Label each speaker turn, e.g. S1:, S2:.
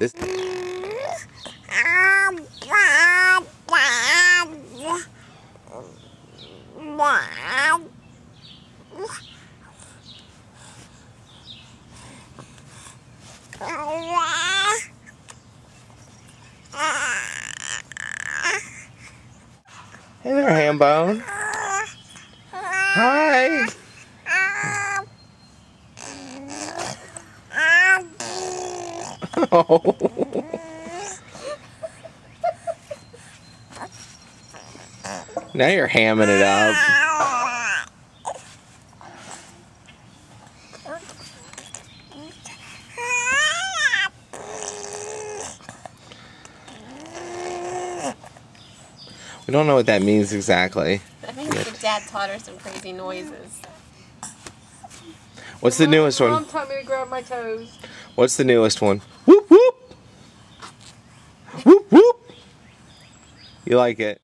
S1: This. Hey there, Hambone. Hi. Oh. Now you're hamming it up. We don't know what that means exactly.
S2: That means that Dad taught her some crazy noises.
S1: What's the newest one?
S3: Mom taught me to grab my toes.
S1: What's the newest one? Whoop whoop! Whoop whoop! You like it?